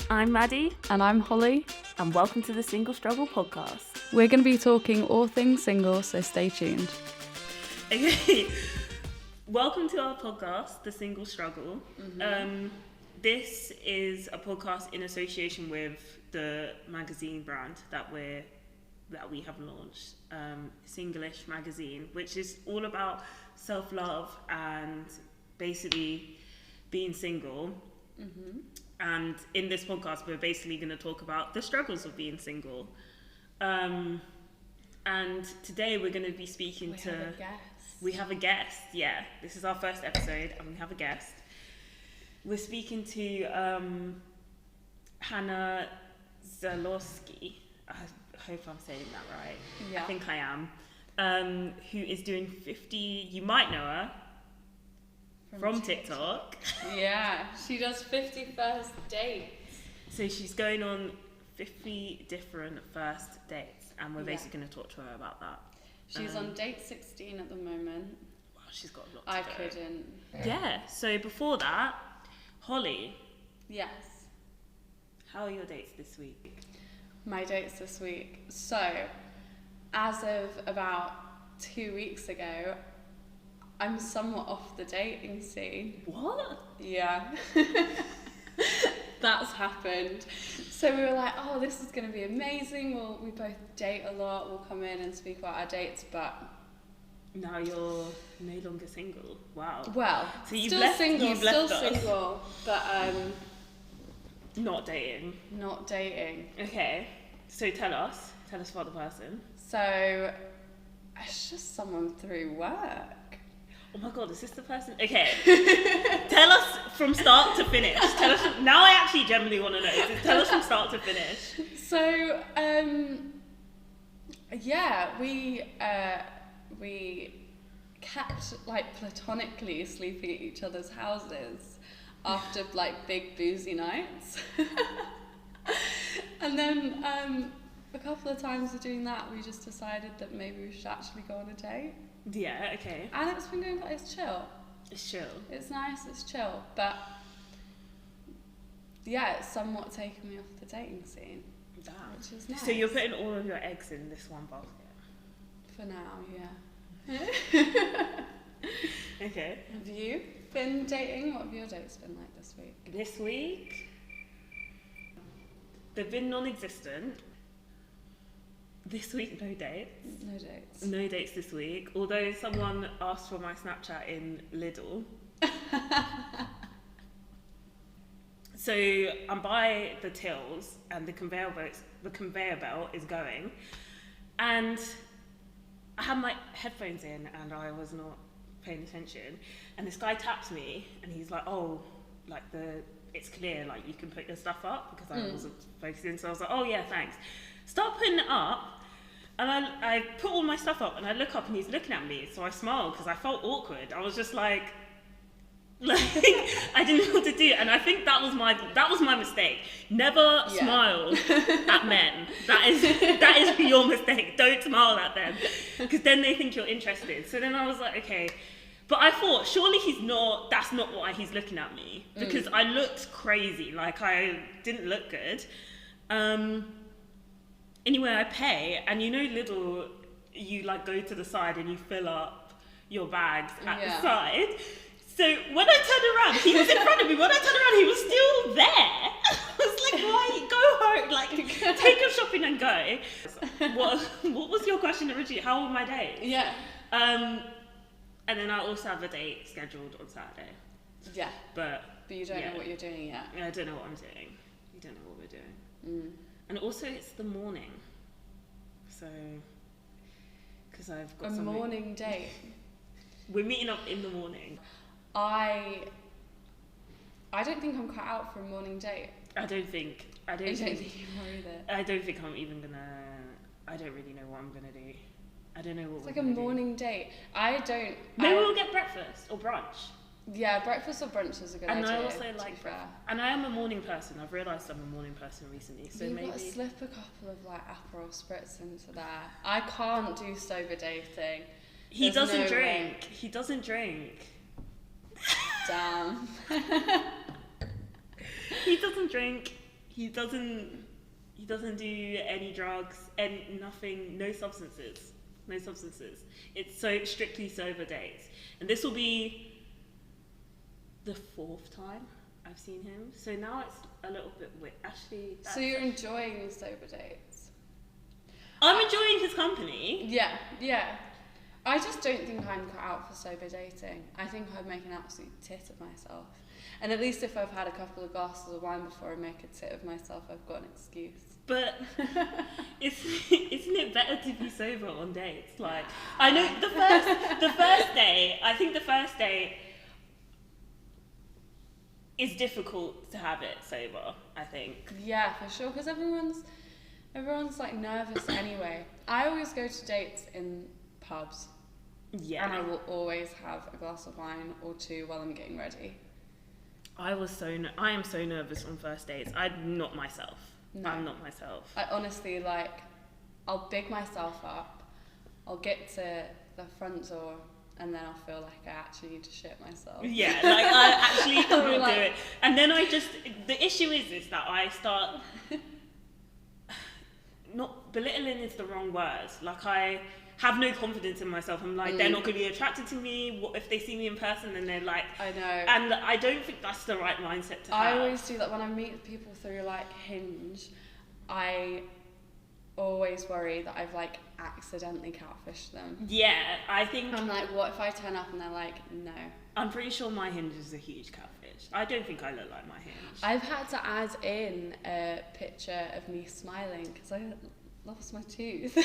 I'm Maddie, And I'm Holly. and welcome to the Single Struggle podcast. We're going to be talking all things single, so stay tuned. Okay, welcome to our podcast, The Single Struggle. This is a podcast in association with the magazine brand that we have launched, Singlish Magazine, which is all about self-love and basically being single. And in this podcast, we're basically going to talk about the struggles of being single. And today we're going to be speaking to... We have a guest, yeah. This is our first episode, and we have a guest. We're speaking to Hannah Zalowski. I hope I'm saying that right. Yeah. I think I am. Who is doing 50... You might know her from TikTok. Yeah, she does 50 first dates. So she's going on 50 different first dates, and we're basically going to talk to her about that. She's on date 16 at the moment. Wow, she's got a lot to I go. couldn't. Yeah, so before that, Holly, Yes, how are your dates this week? my dates this week. So, as of about 2 weeks ago, I'm somewhat off the dating scene. What? Yeah. That's happened. So we were like, oh, this is going to be amazing. We both date a lot. We'll come in and speak about our dates. But, Now you're no longer single. Wow. well, So you've still left- single, you've still left us. single, but Not dating. not dating. Okay, so tell us about the person. So it's just someone through work. Oh my god, is this the person? Okay, tell us from start to finish. Now I actually genuinely want to know. Tell us from start to finish. So, yeah, we kept like platonically sleeping at each other's houses after like big boozy nights. And then a couple of times of doing that, we just decided that maybe we should actually go on a date. Yeah, okay. And it's been going, it's chill. It's chill. It's nice, it's chill. But yeah, it's somewhat taken me off the dating scene, Damn. which is nice. So you're putting all of your eggs in this one basket. For now, yeah. Okay. Have you been dating? What have your dates been like this week? This week, they've been non-existent. This week, no dates. No dates. No dates this week. Although someone asked for my Snapchat in Lidl. So I'm by the tills and the conveyor belt is going, and I had my headphones in and I was not paying attention, and this guy taps me and he's like, oh, like it's clear, like you can put your stuff up, because I wasn't focusing. So I was like, oh yeah, thanks. Start putting it up, and I put all my stuff up, and I look up and he's looking at me, so I smiled because I felt awkward. I was just like I didn't know what to do, and I think that was my mistake. Never smile at men. That is your mistake. Don't smile at them, because then they think you're interested. So then I was like, okay. But I thought, surely that's not why he's looking at me, because I looked crazy, like I didn't look good. Anyway, I pay, and you know Lidl, you like go to the side and you fill up your bags at the side. So when I turned around, he was in front of me. When I turned around, he was still there. I was like, why? Go home, like take your shopping and go. What was your question originally? How were my days? Yeah. And then I also have a date scheduled on Saturday. Yeah. But you don't know what you're doing yet. I don't know what I'm doing. You don't know what we're doing. And also it's the morning. So, because I've got a morning date. We're meeting up in the morning. I don't think I'm cut out for a morning date. I don't think you are either. I don't think I'm even gonna. I don't really know what I'm gonna do. I don't know what. It's like a morning date. I don't. Maybe we'll get breakfast or brunch. Yeah, breakfast or brunch is a good idea. And I also like and I am a morning person. I've realised I'm a morning person recently. So You've maybe got to slip a couple of like Aperol spritz into there. I can't do sober dating. He There's doesn't no drink. way. He doesn't drink. Damn. He doesn't drink. He doesn't do any drugs, and nothing, no substances. It's so strictly sober dates. And this will be the 4th time I've seen him. So now it's a little bit weird. Actually, So you're enjoying sober dates? I'm enjoying his company. Yeah. I just don't think I'm cut out for sober dating. I think I'd make an absolute tit of myself. And at least if I've had a couple of glasses of wine before I make a tit of myself, I've got an excuse. But isn't it better to be sober on dates? Like, I know the first day, I think the first day is difficult to have it sober, I think. Yeah, for sure, because everyone's like nervous anyway. I always go to dates in pubs. Yeah. And I will always have a glass of wine or 2 while I'm getting ready. I am so nervous on first dates. I'm not myself. No. I'm not myself. I honestly, like, I'll big myself up, I'll get to the front door, and then I'll feel like I actually need to shit myself. Yeah, like I actually can't Like- do it. And then the issue is that I start, not, belittling is the wrong word. Like, I have no confidence in myself. I'm like, they're not going to be attracted to me. What if they see me in person and they're like... I know. And I don't think that's the right mindset to I have. always do that when I meet people through, like, Hinge. I always worry that I've, like, accidentally catfished them. Yeah, I think... I'm like, what if I turn up and they're like, no? I'm pretty sure my Hinge is a huge catfish. I don't think I look like my Hinge. I've had to add in a picture of me smiling because I lost my tooth.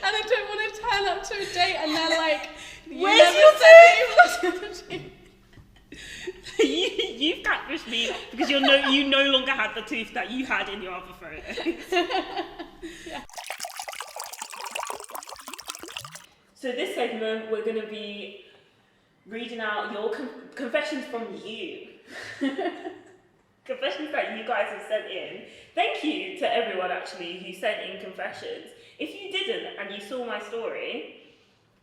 And I don't want to turn up to a date and they're like, Where's your tooth? You've catfished me because you no longer had the tooth that you had in your other photos. Yeah. So this segment, we're going to be reading out your confessions from you. Confessions that you guys have sent in. Thank you to everyone actually who sent in confessions. If you didn't and you saw my story,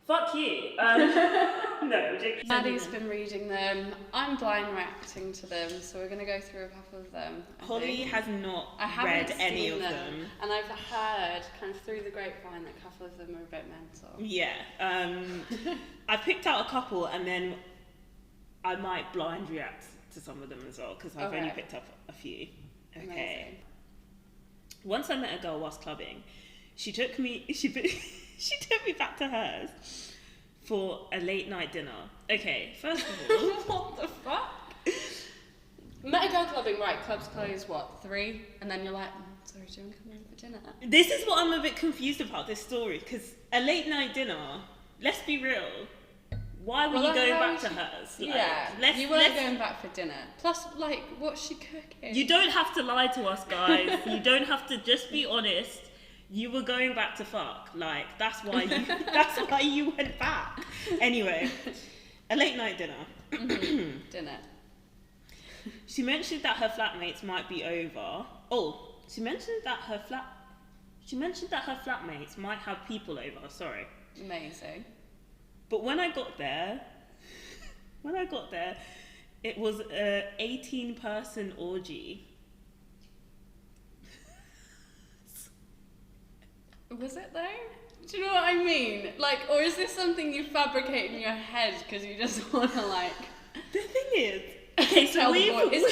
fuck you. No, joking. Maddie's been reading them. I'm blind reacting to them, so we're going to go through a couple of them. Holly has not I haven't read any seen of them. And I've heard, kind of through the grapevine, that a couple of them are a bit mental. Yeah. I picked out a couple and then I might blind react to some of them as well because I've only picked up a few. Okay. Amazing. Once I met a girl whilst clubbing. She took me back to hers for a late night dinner. Okay, first of all... What the fuck? Met a girl clubbing, right, clubs close, what, 3? And then you're like, sorry, do you want to come over for dinner? This is what I'm a bit confused about, this story, because a late night dinner, let's be real, why were you going back to hers? Like, yeah, you weren't going back for dinner. Plus, like, what's she cooking? You don't have to lie to us, guys. You don't have to, just be honest. You were going back to fuck. Like, that's why you went back. Anyway, a late night dinner. Dinner. She mentioned that her flatmates might be over. Oh, she mentioned that her flatmates might have people over, sorry. Amazing. But when I got there, it was a 18-person orgy. Was it though? Do you know what I mean? Like, or is this something you fabricate in your head because you just want to like... The thing is... Okay, so tell we've... the boy.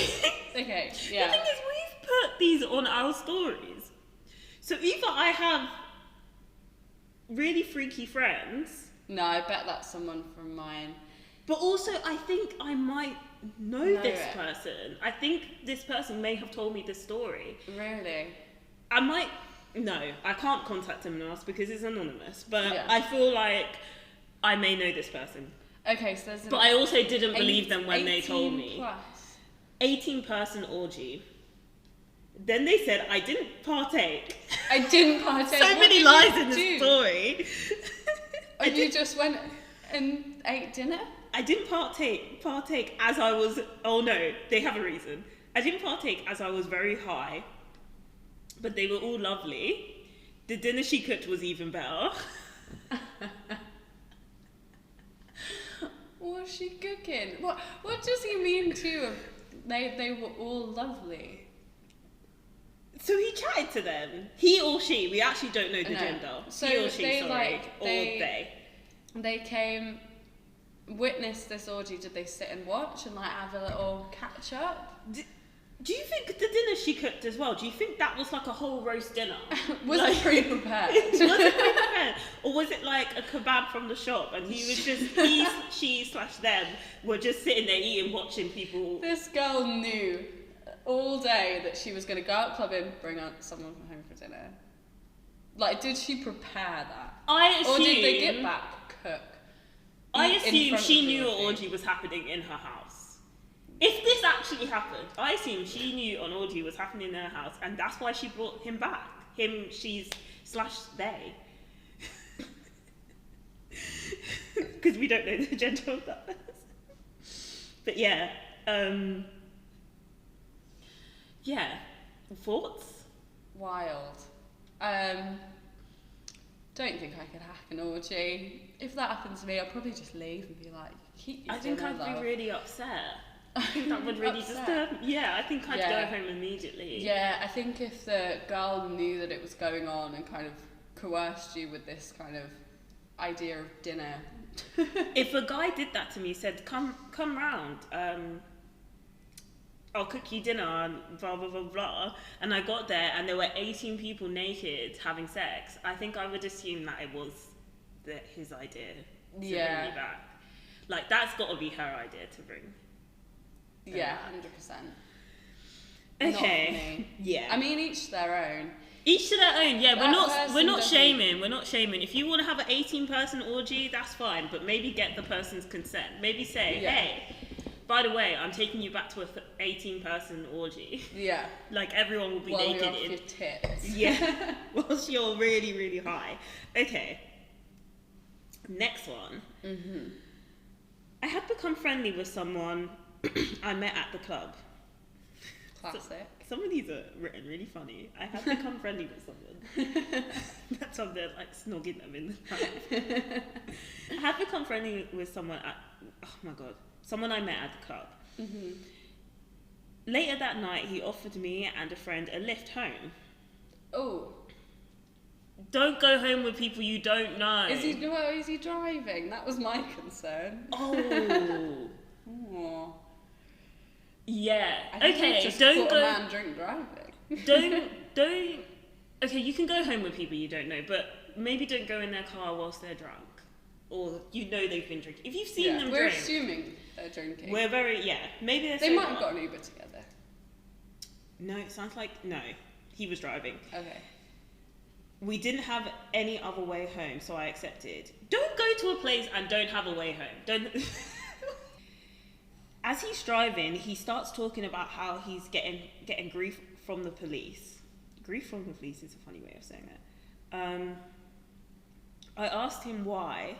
Okay, yeah. The thing is, we've put these on our stories. So either I have really freaky friends... No, I bet that's someone from mine. But also, I think I might know this it. person. I think this person may have told me this story. Really? I might... No, I can't contact him and ask because it's anonymous. But Yeah. I feel like I may know this person. Okay, so there's... But I also didn't believe them when they told 18 me. plus. 18-person orgy. Then they said I didn't partake. I didn't partake. So What many did lies you in this do? story. Oh, you just went and ate dinner? I didn't partake as I was... Oh no, they have a reason. I didn't partake as I was very high. But they were all lovely. The dinner she cooked was even better. What was she cooking? What does he mean too of They were all lovely. So he chatted to them. He or she? We actually don't know the No. gender. So he or she, they, sorry. like, or they- they. They came, witnessed this orgy. Did they sit and watch and like have a little catch up? Do you think the dinner she cooked as well, do you think that was like a whole roast dinner? Was Like- it pre-prepared? Was it prepared? Or was it like a kebab from the shop and he was just, he, she/them were just sitting there eating, watching people? This girl knew all day that she was going to go out clubbing, bring out someone from home for dinner. Like, did she prepare that? I assume, Or did they get back, cook? I in assume front she of knew the an orgy was happening in her house. If this actually happened, I assume she knew an orgy was happening in her house and that's why she brought him back. Him, she's/they. Because we don't know the gender of that person. But yeah, yeah. Thoughts? Wild. Don't think I could hack an orgy. If that happened to me, I'd probably just leave and be like, keep your I think dinner, I'd love. be really upset. I think that would really Upset? disturb me. Yeah, I think I'd Yeah. go home immediately. Yeah, I think if the girl knew that it was going on and kind of coerced you with this kind of idea of dinner. If a guy did that to me, said, come round, I'll cook you dinner and blah, blah, blah, blah, and I got there and there were 18 people naked having sex, I think I would assume that it was his idea to bring Yeah. me back. Like, that's got to be her idea to bring. Yeah, 100%. Okay. Not for me. Yeah. I mean, each their own. Each to their own. Yeah, That person we're not doesn't- shaming. We're not shaming. If you want to have an 18-person orgy, that's fine, but maybe get the person's consent. Maybe say, Yeah. hey, by the way, I'm taking you back to a 18-person orgy. Yeah. Like, everyone will be While naked you're off in. your tits. Yeah, whilst you're really, really high. Okay. Next one. Mm-hmm. I had become friendly with someone I met at the club. Classic. Some of these are written really funny. I had become friendly with someone. That's why they're like snogging them in the mouth. I had become friendly with someone at, oh my god, someone I met at the club. Mm-hmm. Later that night, he offered me and a friend a lift home. Oh. Don't go home with people you don't know. Is he driving? That was my concern. Oh. Aw. Yeah. I think Okay, we've just don't caught go. a man drink driving. Don't. Okay, you can go home with people you don't know, but maybe don't go in their car whilst they're drunk, or you know they've been drinking. If you've seen them we're drink, assuming they're drinking. we're very Maybe they're They sober. might have got an Uber together. No, it sounds like no. He was driving. Okay. We didn't have any other way home, so I accepted. Don't go to a place and don't have a way home. Don't. As he's driving, he starts talking about how he's getting grief from the police. Grief from the police is a funny way of saying it. I asked him why,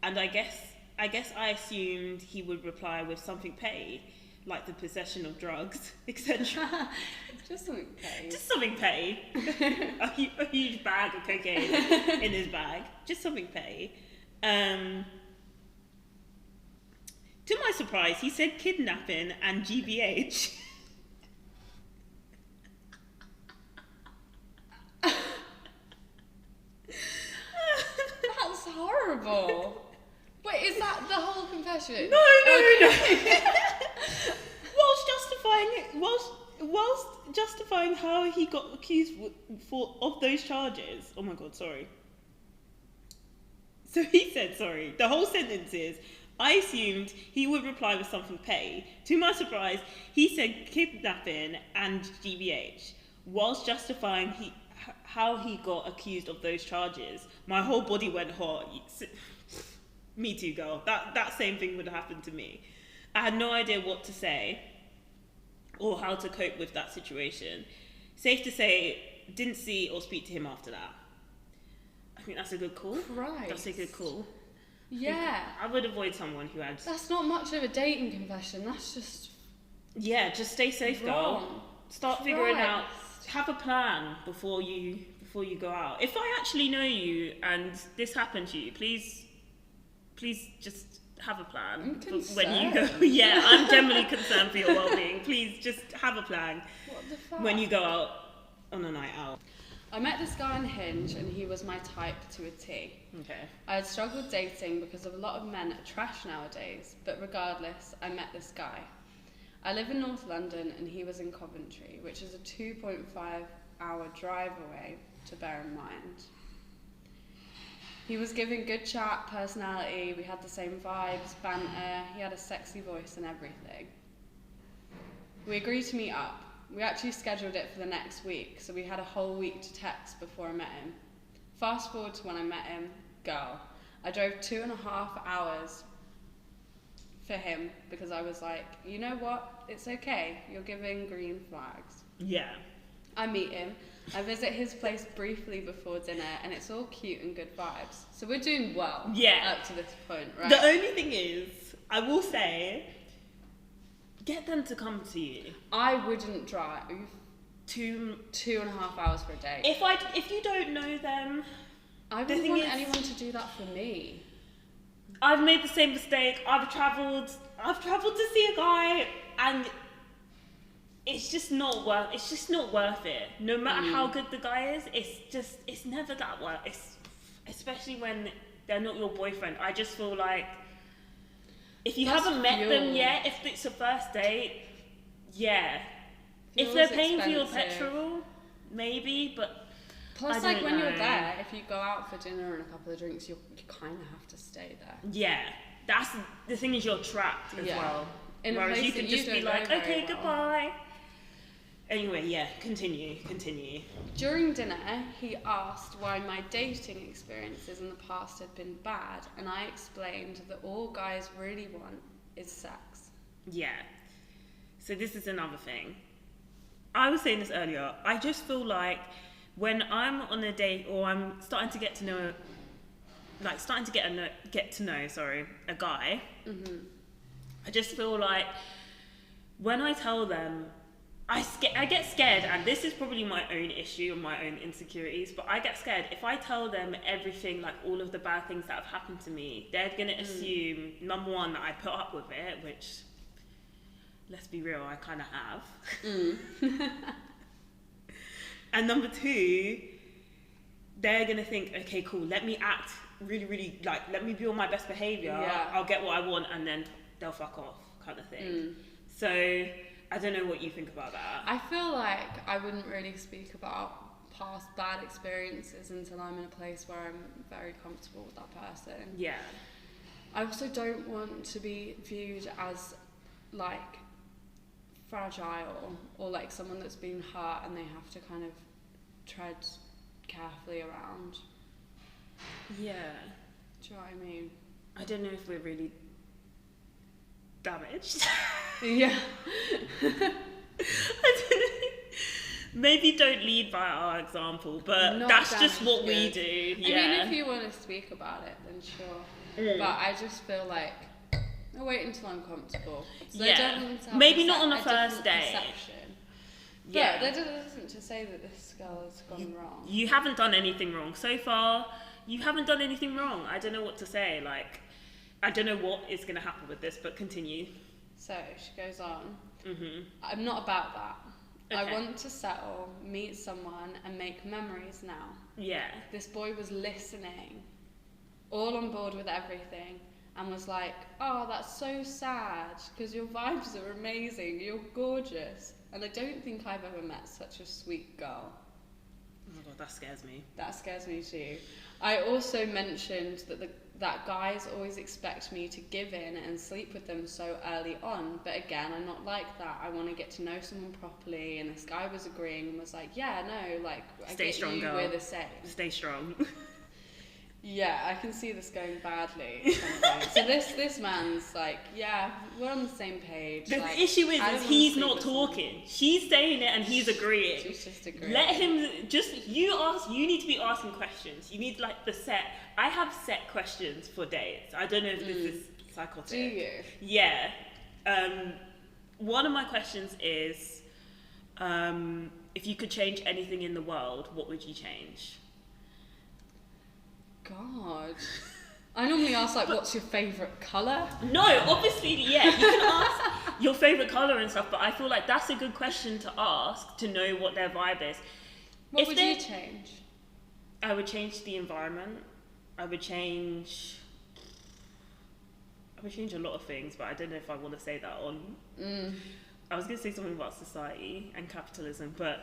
and I guess I assumed he would reply with something petty, like the possession of drugs, etc. Just something paid. Just something petty. a huge bag of cocaine in his bag. Just something petty. To my surprise, he said kidnapping and GBH. That's horrible. Wait, is that the whole confession? No. Okay. Whilst justifying how he got accused of those charges. Oh my god, sorry. So he said, sorry. The whole sentence is, I assumed he would reply with something petty. To my surprise, he said kidnapping and GBH, whilst justifying how he got accused of those charges. My whole body went hot. Me too, girl. That same thing would happen to me. I had no idea what to say or how to cope with that situation. Safe to say, didn't see or speak to him after that. I think that's a good call. Christ. That's a good call. Yeah. I would avoid someone who had... That's not much of a dating confession. That's just Yeah, just stay safe, girl. wrong. Start figuring out... Christ. Have a plan before you go out. If I actually know you and this happened to you, please just have a plan. I'm When you concerned. go, yeah, I'm generally concerned for your well-being. Please just have a plan What the fuck? when you go out on a night out. I met this guy on Hinge and he was my type to a T. Okay. I had struggled dating because a lot of men are trash nowadays, but regardless, I met this guy. I live in North London and he was in Coventry, which is a 2.5 hour drive away, to bear in mind. He was giving good chat, personality, we had the same vibes, banter, he had a sexy voice and everything. We agreed to meet up. We actually scheduled it for the next week, so we had a whole week to text before I met him. Fast forward to when I met him, girl. I drove 2.5 hours for him because I was like, you know what? It's okay. You're giving green flags. Yeah. I meet him. I visit his place briefly before dinner, and it's all cute and good vibes. So we're doing well Yeah. up to this point, right? The only thing is, I will say, get them to come to you. I wouldn't drive To 2.5 hours for a date. if you don't know them, I the wouldn't thing want is- anyone to do that for me. I've made the same mistake. I've travelled to see a guy, and it's just not worth it. No matter how good the guy is, it's never that worth. It's especially when they're not your boyfriend. I just feel like if you That's haven't met them fuel. yet, if it's a first date, yeah. If Fuel's they're paying for your expensive. petrol, maybe, but Plus, I like don't when you're know. there, if you go out for dinner and a couple of drinks, you kind of have to stay there. yeah, that's the thing is you're trapped as Yeah. well. In a Whereas place you can that you just be don't know like, very okay, well. goodbye. Anyway, yeah, continue. During dinner, he asked why my dating experiences in the past had been bad, and I explained that all guys really want is sex. Yeah. So this is another thing. I was saying this earlier. I just feel like when I'm on a date or I'm starting to get to know, a guy, I just feel like when I tell them, I get scared, and this is probably my own issue and my own insecurities, but I get scared. If I tell them everything, like all of the bad things that have happened to me, they're going to assume, number one, that I put up with it, which, let's be real, I kind of have. And number two, they're going to think, okay, cool, let me act really, really, let me be on my best behaviour, Yeah. I'll get what I want, and then they'll fuck off, kind of thing. So, I don't know what you think about that. I feel like I wouldn't really speak about past bad experiences until I'm in a place where I'm very comfortable with that person. Yeah. I also don't want to be viewed as like fragile or like someone that's been hurt and they have to kind of tread carefully around. Yeah. Do you know what I mean? I don't know if we're really damaged. Yeah. I don't know. Maybe don't lead by our example, but Not that's just what we damaged. do. I Yeah. mean, if you want to speak about it, then sure. But I just feel like I'll wait until I'm comfortable. So Yeah. I don't want to have Maybe not on a different first date. perception. Yeah. But that isn't to say that this girl has gone wrong. You haven't done anything wrong. So far, you haven't done anything wrong. I don't know what to say. Like, I don't know what is going to happen with this, but continue. So she goes on. Mm-hmm. I'm not about that. I Okay. want to settle, meet someone, and make memories now. Yeah. This boy was listening, all on board with everything, and was like, oh, that's so sad, because your vibes are amazing, you're gorgeous. And I don't think I've ever met such a sweet girl. Oh my god, that scares me. That scares me too. I also mentioned that guys always expect me to give in and sleep with them so early on, but again, I'm not like that. I want to get to know someone properly, and this guy was agreeing and was like, yeah, no, like, I Stay get strong, you, girl. we're the same. Stay strong. Yeah, I can see this going badly at some point. So this man's like, yeah, we're on the same page. The like, issue I don't is wanna he's sleep not with someone. talking. She's saying it and he's agreeing. She's just agreeing. Let him you need to be asking questions. You need like the set. I have set questions for dates. I don't know if this is psychotic. Do you? Yeah. One of my questions is, if you could change anything in the world, what would you change? God. I normally ask, like, what's your favourite colour? No, obviously, yeah, you can ask your favourite colour and stuff, but I feel like that's a good question to ask to know what their vibe is. What would you change? I would change the environment. I would change a lot of things, but I don't know if I want to say that on. I was going to say something about society and capitalism, but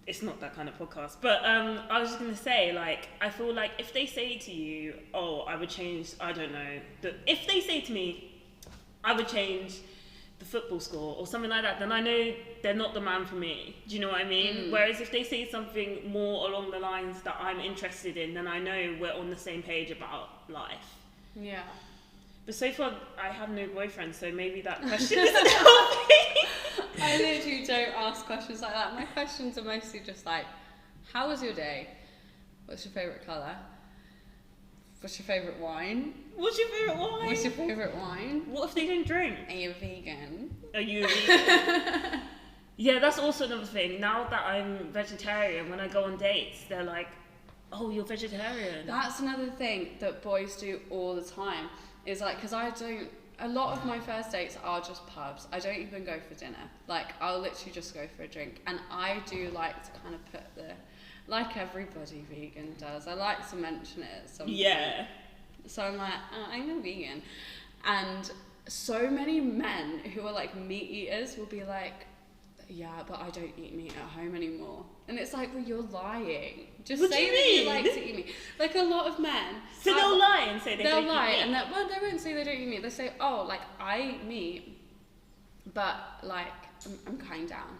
it's not that kind of podcast. But I was just going to say, like, I feel like if they say to you, oh, I would change, I don't know, if they say to me, I would change the football score or something like that, then I know they're not the man for me. Do you know what I mean? Whereas if they say something more along the lines that I'm interested in, then I know we're on the same page about life. Yeah. But so far, I have no boyfriend, so maybe that question isn't helping. I literally don't ask questions like that. My questions are mostly just like, how was your day? What's your favourite colour? What's your favourite wine? What's your favourite wine? What's your favourite wine? What if they don't drink? Are you vegan? Are you a vegan? Yeah, that's also another thing. Now that I'm vegetarian, when I go on dates, they're like, oh, you're vegetarian. That's another thing that boys do all the time. Is like, because a lot of my first dates are just pubs. I don't even go for dinner. Like, I'll literally just go for a drink. And I do like to kind of put like everybody vegan does, I like to mention it at some point. So I'm like, oh, I'm a vegan. And so many men who are like meat eaters will be like, yeah, but I don't eat meat at home anymore. And it's like, well, you're lying. Just what say that you like to eat meat. Like, a lot of men. So they'll lie and say they don't eat meat. They'll lie, and they won't say they don't eat meat. They say, oh, like, I eat meat, but, like, I'm cutting down.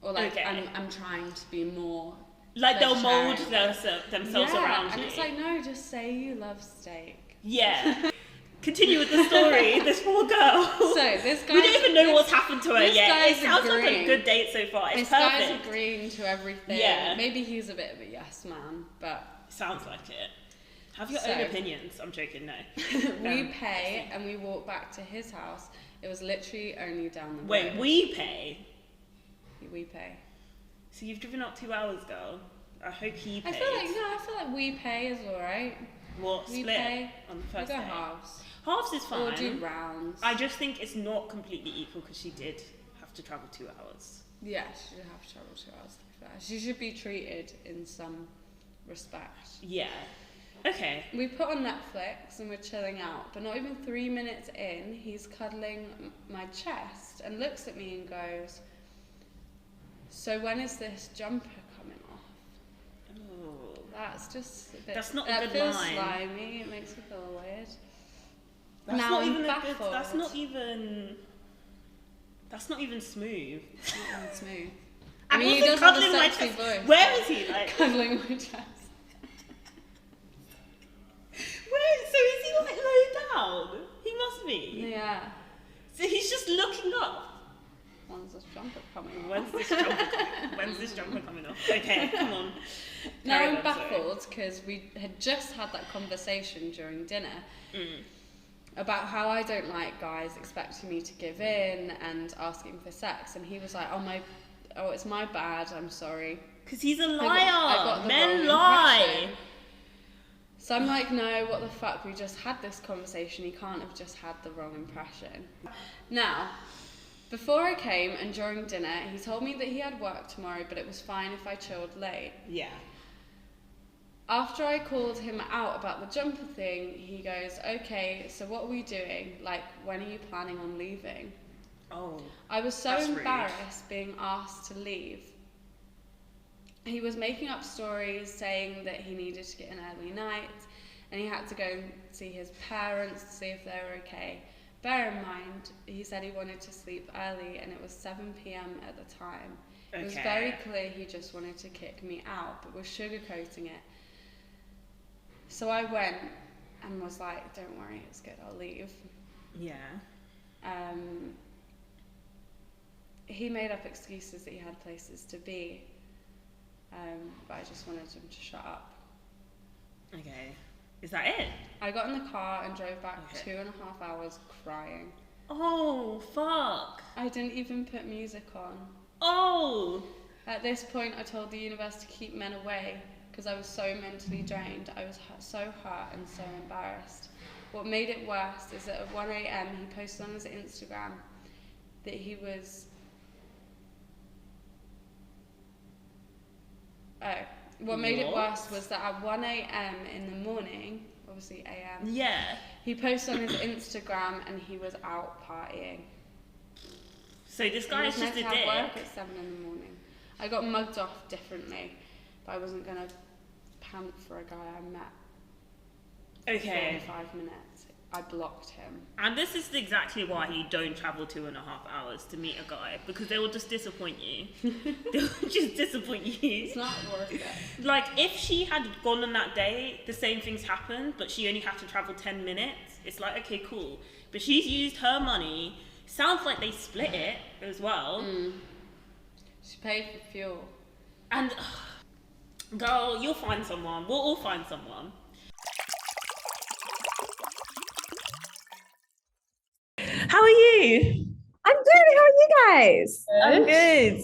Or, like, okay. I'm trying to be more like, they'll mould themselves around you. And it's like, no, just say you love steak. Yeah. Continue with the story. This poor girl. So this guy. We don't even know what's happened to her yet. It sounds agreeing. like a good date so far. It's this perfect. guy's agreeing to everything. Yeah. Maybe he's a bit of a yes man, but sounds like it. Have your own opinions. I'm joking. No. We pay and we walk back to his house. It was literally only down the road. Wait, we pay. We pay. So you've driven up 2 hours, girl. I hope he pays. I feel like we pay is alright. What, we split pay on the first we go day? halves. Halves is fine. Or do rounds. I just think it's not completely equal because she did have to travel 2 hours. Yeah, she should have to travel 2 hours to be fair. She should be treated in some respect. Yeah. Okay. We put on Netflix and we're chilling out, but not even 3 minutes in, he's cuddling my chest and looks at me and goes, so when is this jumper coming off? Oh. That's just a bit... That's not a that good feels line. slimy, it makes me feel weird. That's now not I'm even baffled. a good, that's not even smooth. It's not even smooth. And he also does have a cuddling my sexy chest. voice. Where is he? Like Cuddling my chest. So is he like low down? He must be. Yeah. So he's just looking up. When's this jumper coming off? When's this jumper coming off? Okay, come on. Now Carry I'm on, baffled because we had just had that conversation during dinner about how I don't like guys expecting me to give in and asking for sex, and he was like, "Oh, it's my bad. I'm sorry." Because he's a liar. I got the Men wrong lie. impression. So I'm like, no, what the fuck? We just had this conversation. He can't have just had the wrong impression. Now, before I came and during dinner, he told me that he had work tomorrow, but it was fine if I chilled late. Yeah. After I called him out about the jumper thing, he goes, okay, so what are we doing? Like, when are you planning on leaving? Oh. I was so that's embarrassed being asked to leave. He was making up stories saying that he needed to get an early night and he had to go and see his parents to see if they were okay. Bear in mind, he said he wanted to sleep early and it was 7 p.m. at the time. Okay. It was very clear he just wanted to kick me out, but was sugarcoating it. So I went and was like, don't worry, it's good, I'll leave. Yeah. He made up excuses that he had places to be, but I just wanted him to shut up. Okay. Is that it? I got in the car and drove back 2.5 hours crying. Oh, fuck. I didn't even put music on. Oh. At this point, I told the universe to keep men away, because I was so mentally drained. I was so hurt and so embarrassed. What made it worse is that at 1 a.m. he posted on his Instagram that he was... What made it worse was that at 1 a.m. in the morning, obviously a.m. Yeah. He posted on his Instagram and he was out partying. So this guy is just a dick. Work at 7 in the morning. I got mugged off differently, but I wasn't gonna pant for a guy I met. Okay. 5 minutes. I blocked him. And this is exactly why you don't travel 2.5 hours to meet a guy, because they will just disappoint you. They will just disappoint you. It's not worth it. Like, if she had gone on that day, the same things happened, but she only had to travel 10 minutes. It's like, okay, cool. But she's used her money. Sounds like they split it as well. She paid for fuel. And, girl, you'll find someone. We'll all find someone. How are you? I'm good. How are you guys? I'm good.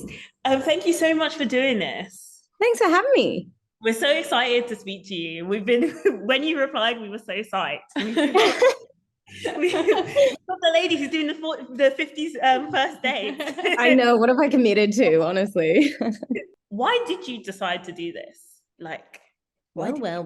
Thank you so much for doing this. Thanks for having me. We're so excited to speak to you. We've been, when you replied, we were so psyched. We got the lady who's doing the 50s first date. I know. What have I committed to, honestly? Why did you decide to do this? Like, Well. Well,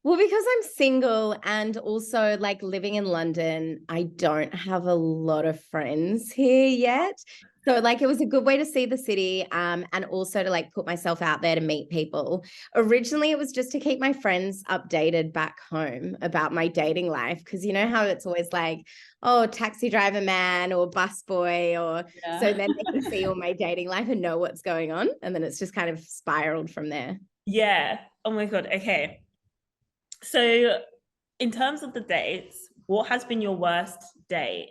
Well, because I'm single and also like living in London, I don't have a lot of friends here yet. So like it was a good way to see the city and also to like put myself out there to meet people. Originally, it was just to keep my friends updated back home about my dating life, because you know how it's always like, oh, taxi driver man or bus boy, or so then they can see all my dating life and know what's going on. And then it's just kind of spiraled from there. Yeah. Oh my God. Okay. So in terms of the dates, what has been your worst date?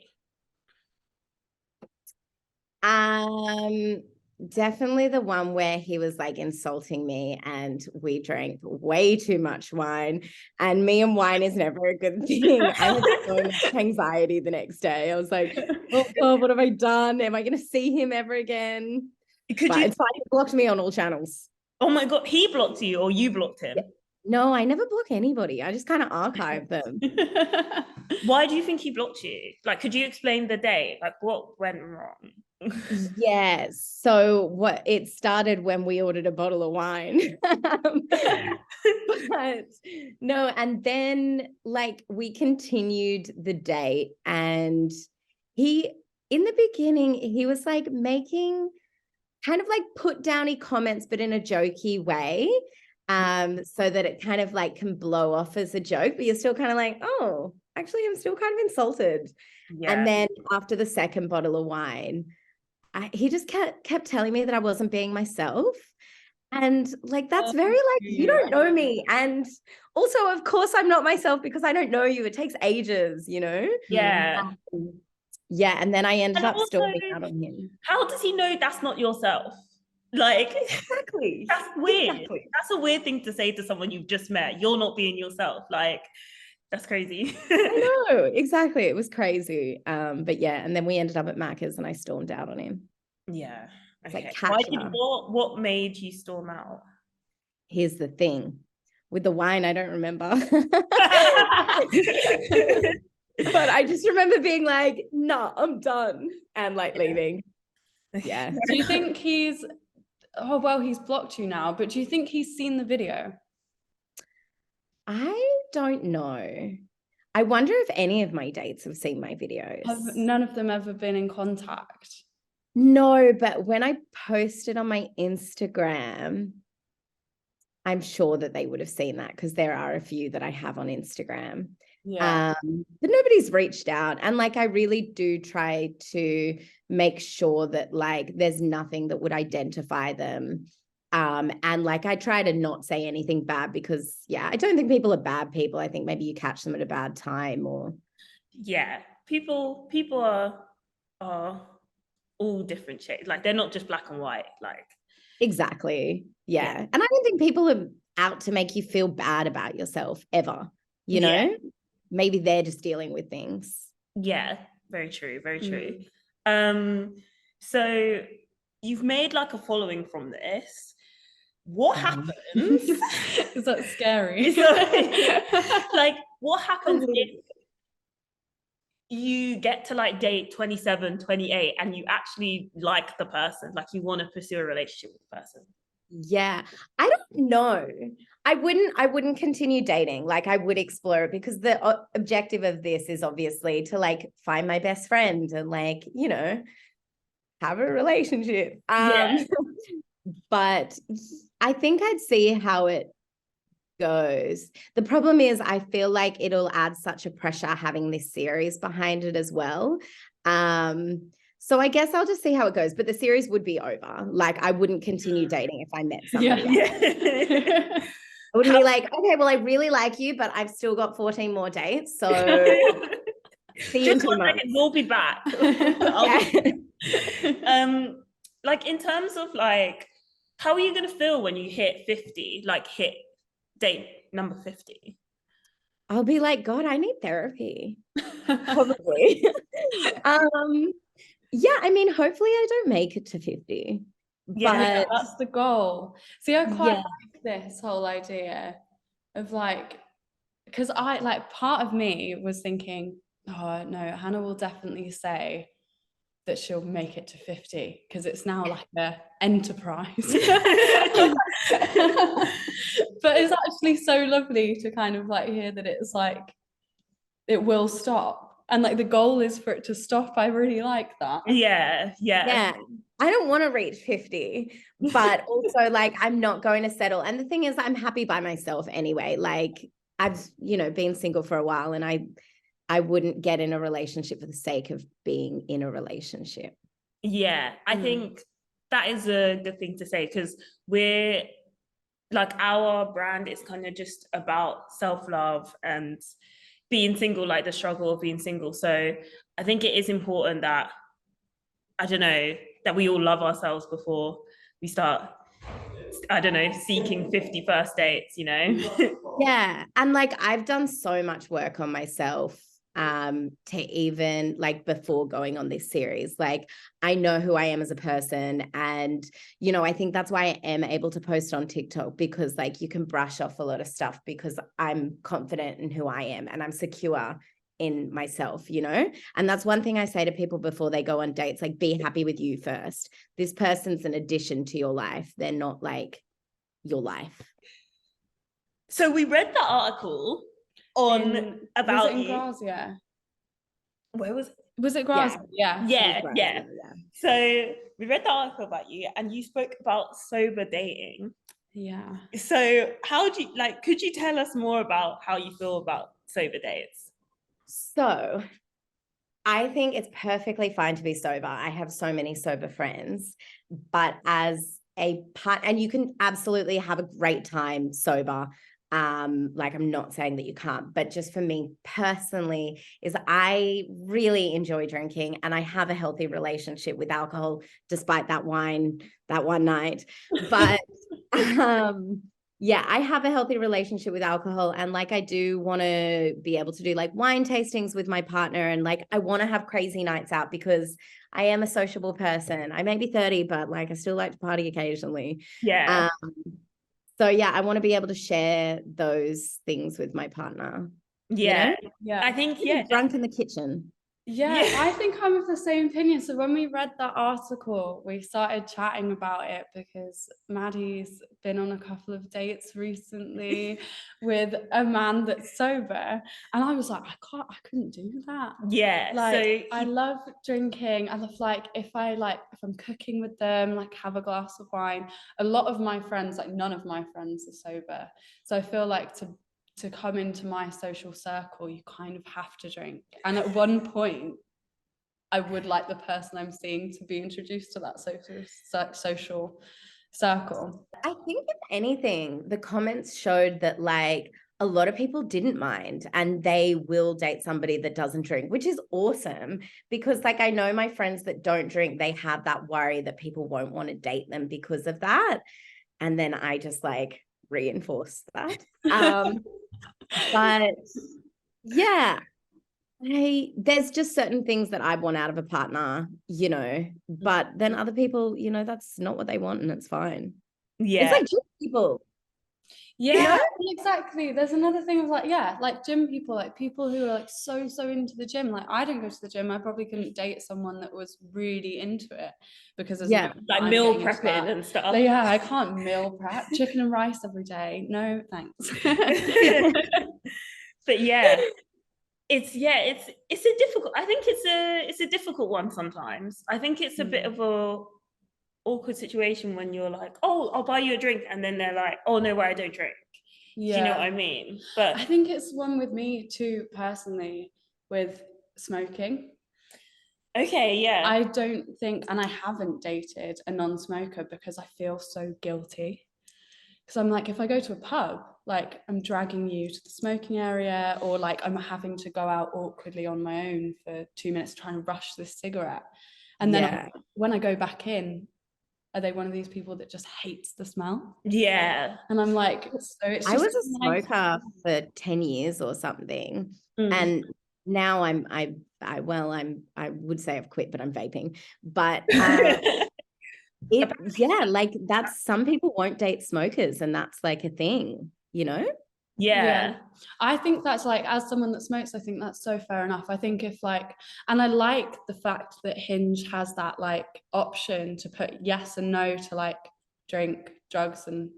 Definitely the one where he was like insulting me and we drank way too much wine, and me and wine is never a good thing. I had so much anxiety the next day. I was like, oh God, what have I done? Am I going to see him ever again? It's fine. He blocked me on all channels. Oh my God, he blocked you or you blocked him? No, I never block anybody. I just kind of archive them. Why do you think he blocked you? Like, could you explain the date? Like, what went wrong? Yes. So it started when we ordered a bottle of wine. But no, and then like we continued the date, and in the beginning, he was like making kind of like put downy comments, but in a jokey way. So that it kind of like can blow off as a joke, but you're still kind of like, oh, actually, I'm still kind of insulted. Yeah. And then after the second bottle of wine, he just kept telling me that I wasn't being myself. And like, that's very like, you don't know me. And also, of course, I'm not myself because I don't know you. It takes ages, you know? Yeah. Yeah. And then I ended up storming out on him. How does he know that's not yourself? Like, exactly. That's weird. Exactly. That's a weird thing to say to someone you've just met. You're not being yourself. Like, that's crazy. I know, exactly. It was crazy. But yeah, and then we ended up at Macca's and I stormed out on him. Yeah. Okay. Like, what made you storm out? Here's the thing. With the wine, I don't remember. But I just remember being like, nah, I'm done. And like leaving. Yeah. Do you think he's blocked you now, but do you think he's seen the video? I don't know. I wonder if any of my dates have seen my videos. Have none of them ever been in contact? No, but when I posted on my Instagram, I'm sure that they would have seen that, because there are a few that I have on Instagram. Yeah. But nobody's reached out. And like, I really do try to make sure that like there's nothing that would identify them. And like, I try to not say anything bad, because I don't think people are bad people. I think maybe you catch them at a bad time, or people are all different shades. Like, they're not just black and white. Like, exactly. Yeah. And I don't think people are out to make you feel bad about yourself ever, you know? Maybe they're just dealing with things. Yeah, very true, very true. So you've made like a following from this. what happens? Is that scary? Like, what happens if you get to like date 27, 28 and you actually like the person, like you want to pursue a relationship with the person? Yeah, I don't know. I wouldn't continue dating. Like, I would explore it because the objective of this is obviously to like find my best friend and like, you know, have a relationship. Yeah. But I think I'd see how it goes. The problem is I feel like it'll add such a pressure having this series behind it as well. So I guess I'll just see how it goes, but the series would be over. Like, I wouldn't continue dating if I met somebody else. Yeah. I wouldn't be like, okay, well, I really like you, but I've still got 14 more dates. So see you in 2 months. We'll be back. Like, in terms of like, how are you going to feel when you hit 50, like hit date number 50? I'll be like, God, I need therapy. Probably. Yeah, I mean, hopefully I don't make it to 50. Yeah, But that's the goal. See, I quite yeah. like this whole idea of like, because I like part of me was thinking, oh no, Hannah will definitely say that she'll make it to 50 because it's now like a enterprise. But it's actually so lovely to kind of like hear that it's like it will stop. And like the goal is for it to stop. I really like that. Yeah. I don't want to reach 50, but also like I'm not going to settle. And the thing is, I'm happy by myself anyway. Like, I've, you know, been single for a while, and I wouldn't get in a relationship for the sake of being in a relationship. Yeah, I think that is a good thing to say, because we're like, our brand is kind of just about self-love and being single, like the struggle of being single. So I think it is important that, I don't know, that we all love ourselves before we start, I don't know, seeking 50 first dates, you know? Yeah. And like, I've done so much work on myself to even like before going on this series. Like, I know who I am as a person, and you know, I think that's why I am able to post on TikTok, because like you can brush off a lot of stuff because I'm confident in who I am and I'm secure in myself, you know? And that's one thing I say to people before they go on dates, like, be happy with you first. This person's an addition to your life. They're not like your life. So we read the article about was it in you. Grazia? Where was it? Was it Grazia? Yeah. So we read the article about you, and you spoke about sober dating. Yeah. So how do you, like, could you tell us more about how you feel about sober dates? So I think it's perfectly fine to be sober. I have so many sober friends, but as a part, and you can absolutely have a great time sober. Like, I'm not saying that you can't, but just for me personally, is I really enjoy drinking, and I have a healthy relationship with alcohol, despite that wine that one night. But yeah, I have a healthy relationship with alcohol, and like, I do want to be able to do like wine tastings with my partner, and like, I want to have crazy nights out because I am a sociable person. I may be 30, but like, I still like to party occasionally. Yeah. So yeah, I want to be able to share those things with my partner. Yeah. You know? Yeah. I think, drunk in the kitchen. Yeah, I think I'm of the same opinion. So when we read that article, we started chatting about it because Maddie's been on a couple of dates recently with a man that's sober. And I was like, I couldn't do that. Yeah. Like, so I love drinking. I love, like, if I'm cooking with them, like, have a glass of wine. A lot of my friends, like, none of my friends are sober. So I feel like to come into my social circle, you kind of have to drink. And at one point, I would like the person I'm seeing to be introduced to that social circle. I think if anything, the comments showed that like a lot of people didn't mind, and they will date somebody that doesn't drink, which is awesome, because like, I know my friends that don't drink, they have that worry that people won't want to date them because of that. And then I just like reinforce that. But yeah, there's just certain things that I want out of a partner, you know, but then other people, you know, that's not what they want, and it's fine. It's like gym people. Yeah, exactly. There's another thing of like, yeah, like gym people, like people who are like so into the gym. Like I don't go to the gym. I probably couldn't date someone that was really into it because there's Yeah. Like I'm meal getting into prepping that. and stuff. But yeah, I can't meal prep chicken and rice every day. No, thanks. But yeah, it's a difficult, I think it's a difficult one sometimes. I think it's a bit of a awkward situation when you're like, oh, I'll buy you a drink, and then they're like, oh no, I don't drink. Yeah. Do you know what I mean? But I think it's one with me too, personally, with smoking. okay, yeah. I don't think, and I haven't dated a non-smoker because I feel so guilty. Because I'm like, if I go to a pub, like I'm dragging you to the smoking area, or like I'm having to go out awkwardly on my own for 2 minutes trying to rush this cigarette. And then when I go back in, are they one of these people that just hates the smell? Yeah. And I'm like, so it's just I was a smoker for 10 years or something. And now I would say I've quit, but I'm vaping. But like that's, some people won't date smokers, and that's like a thing, you know? Yeah. I think that's like, as someone that smokes, I think that's so fair enough. I think if like, and I like the fact that Hinge has that like option to put yes and no to like drink, drugs, and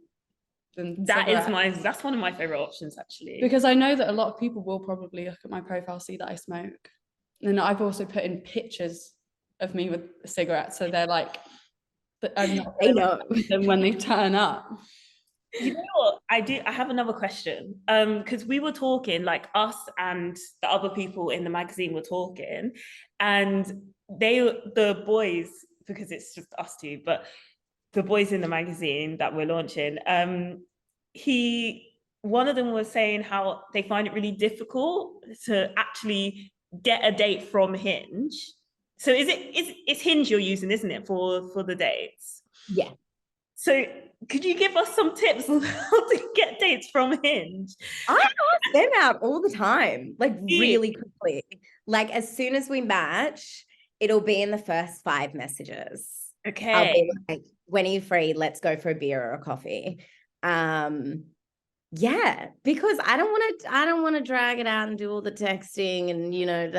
that's one of my favorite options, actually, because I know that a lot of people will probably look at my profile, see that I smoke, and I've also put in pictures of me with a cigarette, so they're like, I'm not them when they turn up. You know what? I have another question. Because we were talking, like us and the other people in the magazine were talking, and the boys, because it's just us two, but the boys in the magazine that we're launching, one of them was saying how they find it really difficult to actually get a date from Hinge. So it's Hinge you're using, isn't it, for the dates? Yeah. So could you give us some tips on how to get dates from Hinge? I ask them out all the time, like really quickly. Like as soon as we match, it'll be in the first 5 messages. Okay. I'll be like, when are you free? Let's go for a beer or a coffee. Yeah, because I don't want to drag it out and do all the texting and, you know,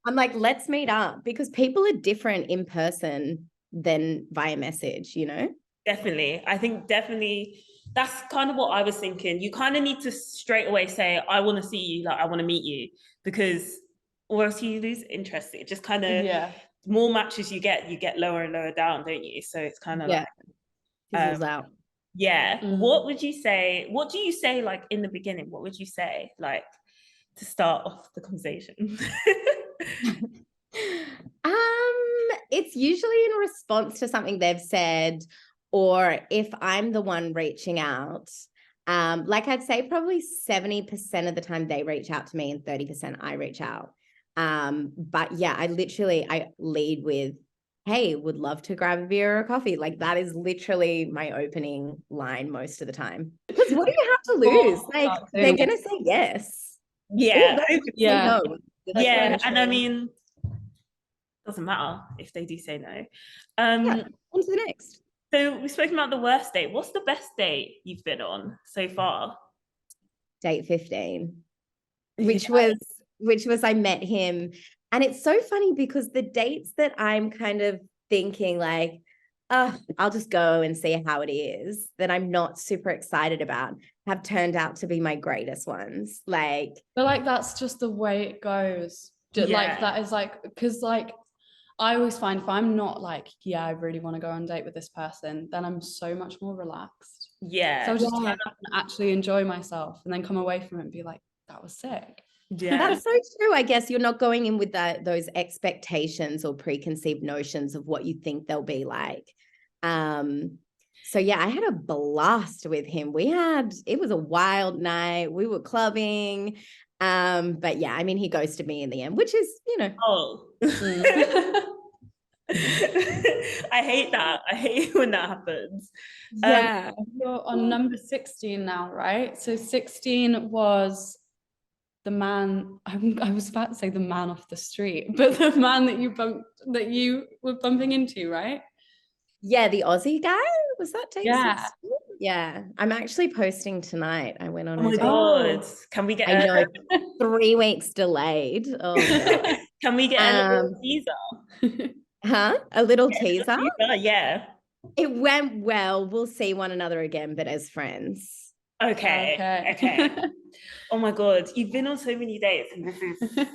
I'm like, let's meet up, because people are different in person than via message, you know? Definitely. I think definitely that's kind of what I was thinking. You kind of need to straight away say, I want to see you, like I want to meet you, because or else you lose interest. It just kind of, more matches you get lower and lower down, don't you? So it's kind of like fizzles out. Yeah. What do you say like in the beginning? What would you say like to start off the conversation? It's usually in response to something they've said, or if I'm the one reaching out. Like I'd say probably 70% of the time they reach out to me and 30% I reach out. But yeah, I lead with, hey, would love to grab a beer or a coffee. Like that is literally my opening line most of the time. Because what do you have to lose? Like they're gonna say yes. Yeah. No. Yeah. And I mean, doesn't matter if they do say no. On to the next. So we've spoken about the worst date. What's the best date you've been on so far? Date 15, which was I met him. And it's so funny because the dates that I'm kind of thinking like, I'll just go and see how it is, that I'm not super excited about, have turned out to be my greatest ones. Like, but like that's just the way it goes. Like that is like, because like I always find if I'm not like, I really want to go on a date with this person, then I'm so much more relaxed. Yeah. So I'll just turn up and actually enjoy myself and then come away from it and be like, that was sick. Yeah. That's so true. I guess you're not going in with those expectations or preconceived notions of what you think they'll be like. So yeah, I had a blast with him. It was a wild night. We were clubbing. But yeah, I mean, he ghosted me in the end, which is, you know. I hate that. I hate when that happens. Yeah. You're on number 16 now, right? So 16 was the man, I was about to say the man off the street, but the man that you were bumping into, right? Yeah, the Aussie guy. Was that date Yeah. 16? Yeah. I'm actually posting tonight. I went on Oh my a date. god. Can we get I know, 3 weeks delayed. Oh god. Can we get a little teaser? A little teaser? Yeah. It went well. We'll see one another again, but as friends. Okay. Oh my god, you've been on so many dates and this is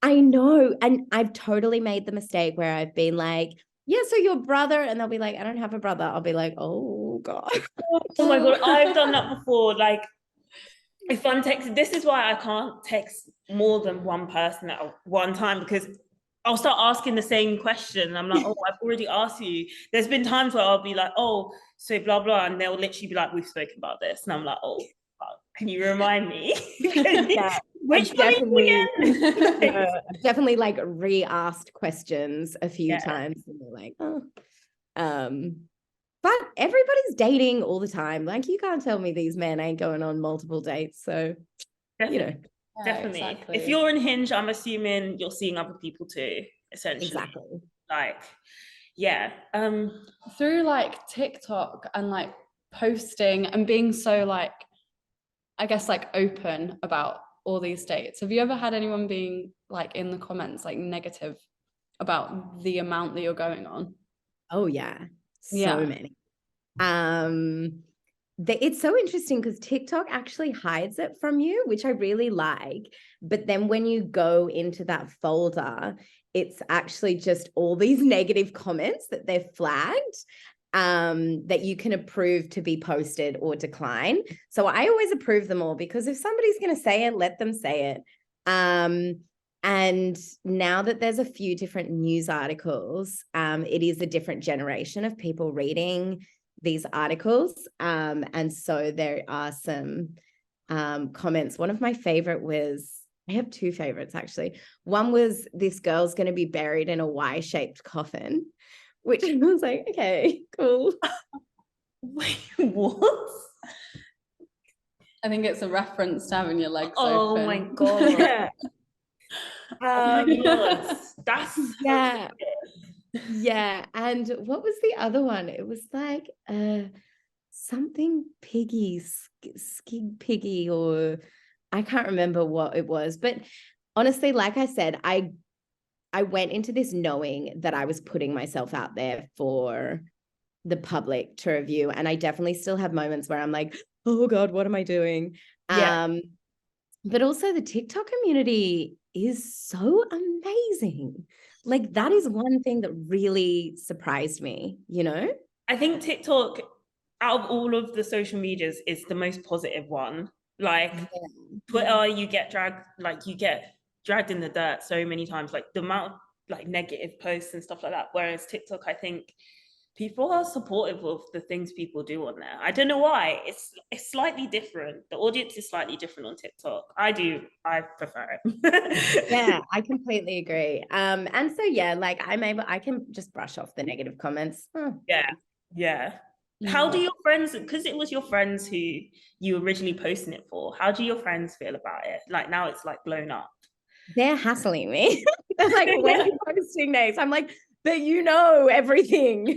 I know. And I've totally made the mistake where I've been like, yeah, so your brother, and they'll be like, I don't have a brother. I'll be like, oh God. oh my god, I've done that before. Like, if I'm texting, this is why I can't text more than one person at one time, because I'll start asking the same question. I'm like, oh, I've already asked you. There's been times where I'll be like, oh, so blah blah, and they'll literally be like, we've spoken about this, and I'm like, oh, can you remind me? Yeah, Which definitely like re-asked questions a few times, and they're like, oh, but everybody's dating all the time. Like, you can't tell me these men ain't going on multiple dates. So, definitely. Exactly. If you're on Hinge, I'm assuming you're seeing other people too, essentially. Exactly. Like, yeah. Through like TikTok and like posting and being so like, I guess like open about all these dates. Have you ever had anyone being like in the comments like negative about the amount that you're going on? Oh yeah, so many. It's so interesting because TikTok actually hides it from you, which I really like. But then when you go into that folder, it's actually just all these negative comments that they've flagged that you can approve to be posted or decline. So I always approve them all, because if somebody's going to say it, let them say it. And now that there's a few different news articles, it is a different generation of people reading these articles. And so there are some comments. One of my favorite was, I have two favorites actually. One was, this girl's going to be buried in a Y-shaped coffin, which I was like, okay, cool. Wait, what? I think it's a reference to having your legs open. Oh my god. Yeah. Oh my god. That's yeah. Yeah. And what was the other one? It was like something piggy, skig piggy, or I can't remember what it was. But honestly, like I said, I went into this knowing that I was putting myself out there for the public to review. And I definitely still have moments where I'm like, oh God, what am I doing? Yeah. But also the TikTok community is so amazing. Like, that is one thing that really surprised me, you know? I think TikTok, out of all of the social medias, is the most positive one. Like, Twitter, you get dragged in the dirt so many times, like the amount of like negative posts and stuff like that. Whereas TikTok, I think people are supportive of the things people do on there. I don't know why. It's slightly different. The audience is slightly different on TikTok. I prefer it. Yeah, I completely agree. And so yeah, like I can just brush off the negative comments. Yeah. How do your friends, because it was your friends who you originally posting it for, how do your friends feel about it? Like, now it's like blown up. They're hassling me. They're like, when are you posting next? I'm like, but you know everything.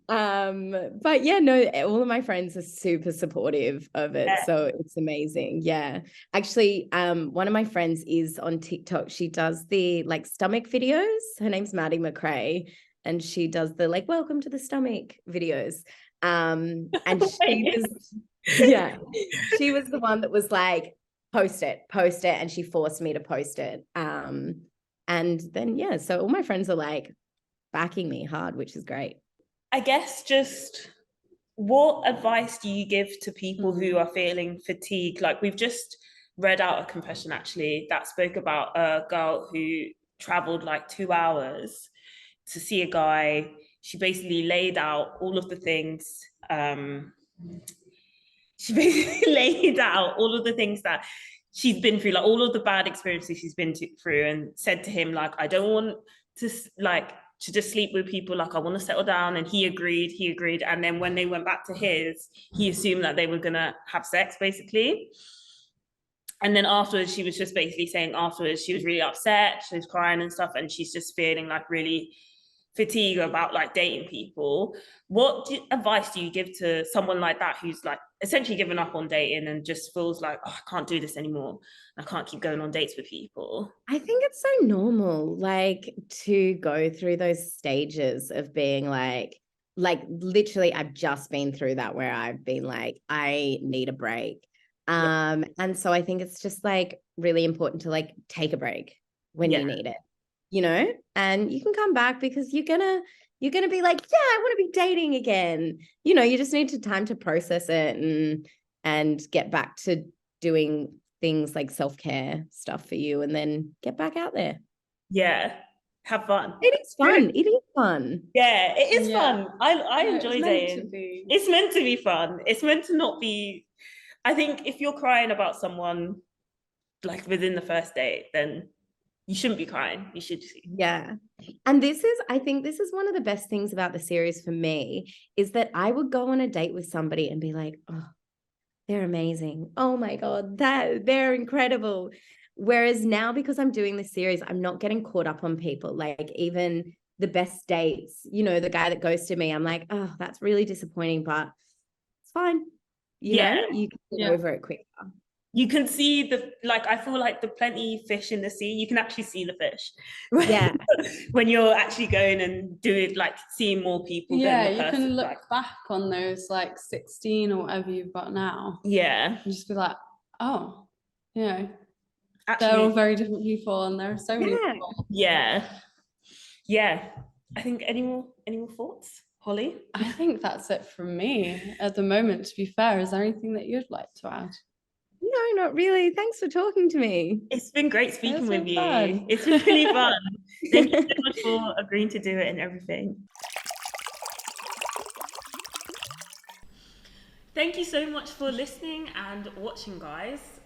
But yeah, no, all of my friends are super supportive of it. So it's amazing. Yeah. Actually, one of my friends is on TikTok. She does the like stomach videos. Her name's Maddie McRae. And she does the like, welcome to the stomach videos. And she was the one that was like, post it. And she forced me to post it. And then, yeah, so all my friends are like backing me hard, which is great. I guess just what advice do you give to people who are feeling fatigued? Like, we've just read out a confession actually that spoke about a girl who traveled like 2 hours to see a guy. She basically laid out all of the things. She basically laid out all of the things that she's been through, like all of the bad experiences she's been through, and said to him, like, I don't want to just sleep with people, like I want to settle down. And he agreed. And then when they went back to his, he assumed that they were gonna have sex basically. And then afterwards, she was just basically saying afterwards she was really upset, she was crying and stuff, and she's just feeling like really fatigue about like dating people, what advice do you give to someone like that who's like essentially given up on dating and just feels like, oh, I can't do this anymore, I can't keep going on dates with people? I think it's so normal, like, to go through those stages of being like literally I've just been through that where I've been like, I need a break. And so I think it's just like really important to like take a break when you need it, you know, and you can come back because you're gonna be like, yeah, I want to be dating again. You know, you just need time to process it and get back to doing things like self-care stuff for you and then get back out there. Yeah. Have fun. It is fun. It is fun. Yeah, it is fun. I enjoy dating. It's meant to be fun. It's meant to not be. I think if you're crying about someone like within the first date, then you shouldn't be crying. You should just... Yeah. And I think this is one of the best things about the series for me, is that I would go on a date with somebody and be like, oh, they're amazing. Oh my God, they're incredible. Whereas now, because I'm doing this series, I'm not getting caught up on people. Like even the best dates, you know, the guy that ghosted me, I'm like, oh, that's really disappointing, but it's fine. You know, you can get over it quicker. You can see I feel like the plenty fish in the sea, you can actually see the fish. Yeah. When you're actually going and doing like seeing more people. Yeah, you can look back on those like 16 or whatever you've got now. Yeah. And just be like, oh, you know, actually, they're all very different people and there are so many people. Yeah. Yeah. I think any more thoughts, Holly? I think that's it from me at the moment, to be fair. Is there anything that you'd like to add? No, not really. Thanks for talking to me. It's been great speaking with you. It's been really fun. Thank you so much for agreeing to do it and everything. Thank you so much for listening and watching, guys.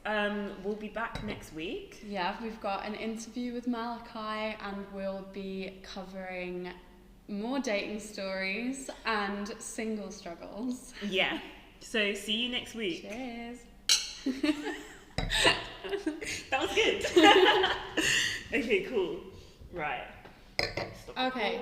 We'll be back next week. Yeah, we've got an interview with Malachi and we'll be covering more dating stories and single struggles. Yeah. So see you next week. Cheers. That was good. Okay, cool. Right. Okay.